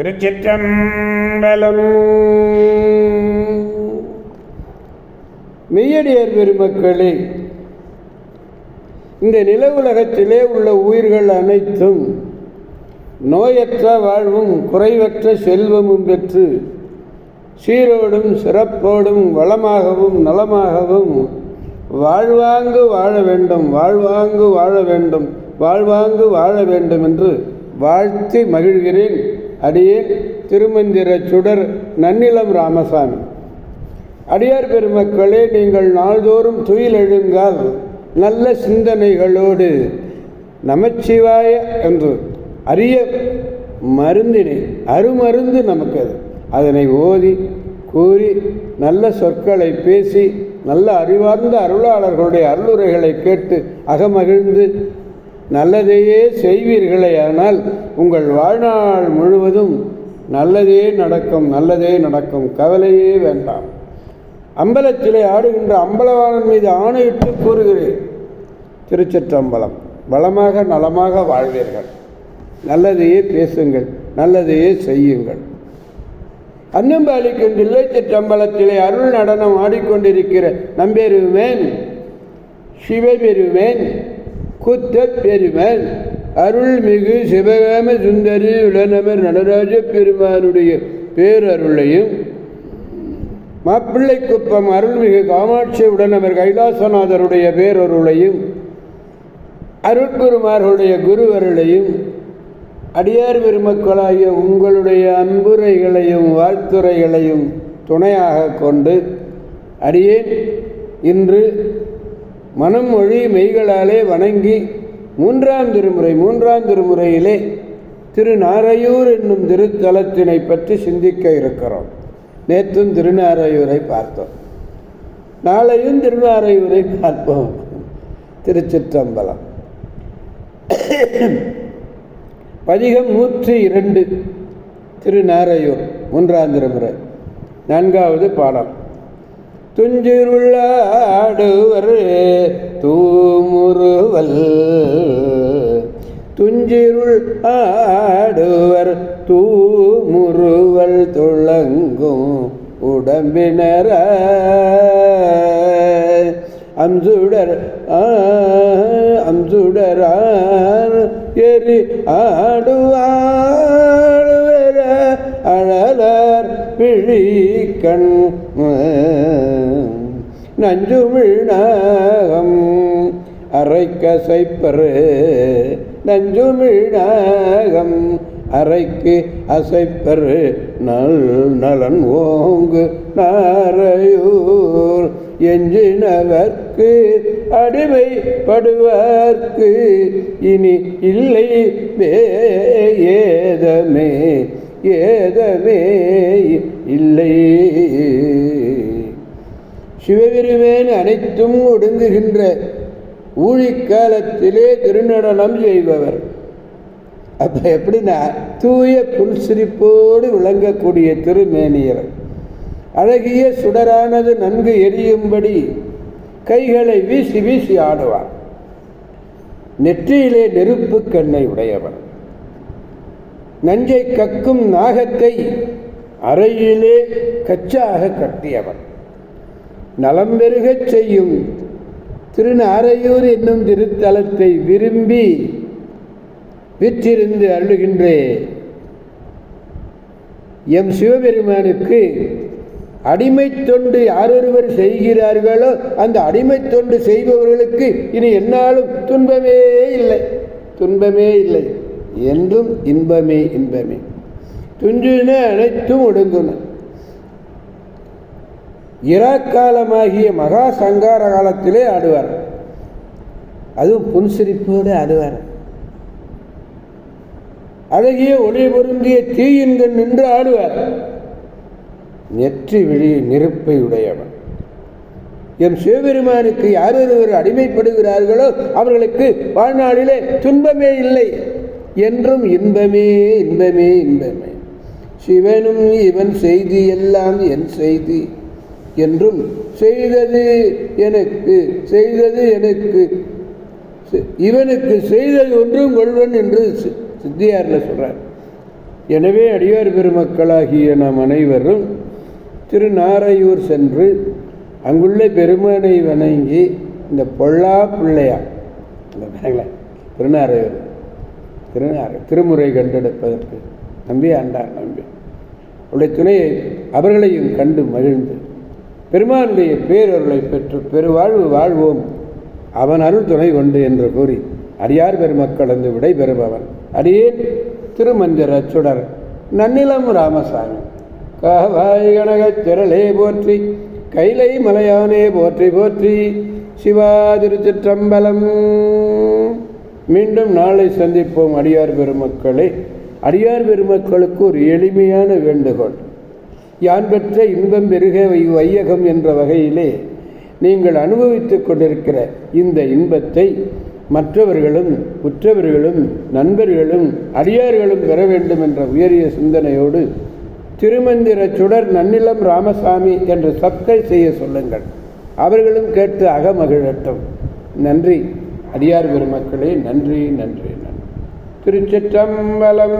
திருச்சிற்றம்பலம். மெய்யடியார் பெருமக்களே, இந்த நில உலகத்திலே உள்ள உயிர்கள் அனைத்தும் நோயற்ற வாழ்வும் குறைவற்ற செல்வமும் பெற்று சீரோடும் சிறப்போடும் வளமாகவும் நலமாகவும் வாழ்வாங்கு வாழ வேண்டும், வாழ்வாங்கு வாழ வேண்டும், வாழ்வாங்கு வாழ வேண்டும் என்று வாழ்த்தி மகிழ்கிறேன். அடியேன் திருமந்திர சுடர் நன்னிலம் ராமசாமி. அடியார் பெருமக்களே, நீங்கள் நாள்தோறும் துயில் எழுங்கால் நல்ல சிந்தனைகளோடு நமச்சிவாய என்று அரிய மருந்தினை அருமருந்து நமக்கு அதனை ஓதி கூறி நல்ல சொற்களை பேசி நல்ல அறிவார்ந்த அருளாளர்களுடைய அருளுரைகளை கேட்டு அகமகிழ்ந்து நல்லதையே செய்வீர்களே, ஆனால் உங்கள் வாழ்நாள் முழுவதும் நல்லதே நடக்கும், நல்லதே நடக்கும், கவலையே வேண்டாம். அம்பலத்திலே ஆடுகின்ற அம்பலவாணன் மீது ஆணையிட்டு கூறுகிறேன், திருச்சிற்றம்பலம். வளமாக நலமாக வாழ்வீர்கள், நல்லதையே பேசுங்கள், நல்லதையே செய்யுங்கள். அன்னம்பாலிக்கும் தில்லை சிற்றம்பலத்திலே அருள் நடனம் ஆடிக்கொண்டிருக்கிற நம்பெருமேன் சிவபெருமேன் குத்தப் பெருமான் அருள்மிகு சிவகாம சுந்தரி உடனமர் நடராஜ பெருமானுடைய பேரருளையும், மாப்பிள்ளை குப்பம் அருள்மிகு காமாட்சி உடனமர் கைலாசநாதருடைய பேரருளையும், அருட்குருமார்களுடைய குருவருளையும், அடியார் பெருமக்களாகிய உங்களுடைய அன்புரைகளையும் வாழ்த்துரைகளையும் துணையாக கொண்டு அடியேன் இன்று மனம் மொழி மெய்களாலே வணங்கி மூன்றாம் திருமுறையிலே திருநாரையூர் என்னும் திருத்தலத்தினை பற்றி சிந்திக்க இருக்கிறோம். நேற்றும் திருநாரையூரை பார்த்தோம், நாளையும் திருநாரையூரை பார்ப்போம். திருச்சிற்றம்பலம். பதிகம் 102 திருநாரையூர் மூன்றாம் திருமுறை 4வது பாடல். துஞ்சிருள்ளாடுவர் தூமுறுவல், துஞ்சிருள் ஆடுவர் தூமுறுவல் துளங்கும் உடம்பினர அம்சுடர் அம்சுடரார் எரி ஆடுவார் அழலர் பிழிக்கண் நஞ்சுமிழ்நாகம் அரைக்கசைப்பரு, நஞ்சுமிழ்நாகம் அரைக்கு அசைப்பரு நல் நலன் ஓங்கு நாரையூர் எஞ்சினவர்க்கு அடிமைப்படுவார்க்கு இனி இல்லை ஏதமே ஏதமே இல்லை. சிவபெருமான் அனைத்தும் ஒடுங்குகின்ற ஊழிக்காலத்திலே திருநடனம் செய்பவர். அப்ப எப்படின்னா, தூய புன்சிரிப்போடு விளங்கக்கூடிய திருமேனியர், அழகிய சுடரானது நன்கு எரியும்படி கைகளை வீசி வீசி ஆடுவார். நெற்றியிலே நெருப்பு கண்ணை உடையவர், நஞ்சை கக்கும் நாகத்தை அறையிலே கச்சாக கட்டியவர், நலம் பெருகச் செய்யும் திருநாரையூர் என்னும் திருத்தலத்தை விரும்பி விற்றிருந்து அருளுகின்றே எம் சிவபெருமானுக்கு அடிமை தொண்டு யாரொருவர் செய்கிறார்களோ அந்த அடிமை தொண்டு செய்பவர்களுக்கு இனி என்னாலும் துன்பமே இல்லை, துன்பமே இல்லை, என்றும் இன்பமே இன்பமே. துஞ்சின அனைத்தும் ஒடுங்குன. இராக்காலமாகிய மகா சங்கார காலத்திலே ஆடுவார், அதுவும் புன்சிரிப்போடு ஆடுவார். அழகிய ஒளி பொருந்திய தீயின்கண் நின்று ஆடுவார். நெற்றி விழி நெருப்பை உடையவர். எம் சிவபெருமானுக்கு யாரொருவர் அடிமைப்படுகிறார்களோ அவர்களுக்கு வாழ்நாளிலே துன்பமே இல்லை, என்றும் இன்பமே இன்பமே இன்பமே. சிவனும் இவன் செய்தி எல்லாம் என் செய்தி என்றும் செய்தது எனக்கு இவனுக்கு செய்தது ஒன்றும் கொள்வன் என்று சித்தியாரில் சொல்றார். எனவே அடியார் பெருமக்களாகிய நாம் அனைவரும் திருநாரையூர் சென்று அங்குள்ள பெருமானை வணங்கி இந்த பொல்லா பிள்ளையார் திருநாரையூர் திருமுறை கண்டெடுப்பதற்கு நம்பி ஆண்டார் நம்பி அவருடைய துணையை அவர்களையும் கண்டு மகிழ்ந்து பெருமானுடைய பேரருளை பெற்று பெருவாழ்வு வாழ்வோம் அவன் அருள் துணை கொண்டு என்று கூறி அடியார் பெருமக்கள் என்று விடை பெறுபவன் அடியேன் திருமந்திர சுடர் நன்னிலம் ராமசாமி. காவாய் கனகச் திரளே போற்றி, கைலை மலையானே போற்றி போற்றி, சிவா திருச்சிற்றம்பலம். மீண்டும் நாளை சந்திப்போம் அடியார் பெருமக்களே. அடியார் பெருமக்களுக்கு ஒரு எளிமையான வேண்டுகோள். யான் பெற்ற இன்பம் பெருக வையகம் என்ற வகையிலே நீங்கள் அனுபவித்துக் கொண்டிருக்கிற இந்த இன்பத்தை மற்றவர்களும் உற்றவர்களும் நண்பர்களும் அடியார்களும் பெற வேண்டும் என்ற உயரிய சிந்தனையோடு திருமந்திர சுடர் நன்னிலம் ராமசாமி என்று சப்ஸ்கிரைப் செய்ய சொல்லுங்கள். அவர்களும் கேட்டு அகமகிழட்டும். நன்றி அடியார் பெருமக்களே. நன்றி நன்றி நன்றி. திருச்சிற்றம்பலம்.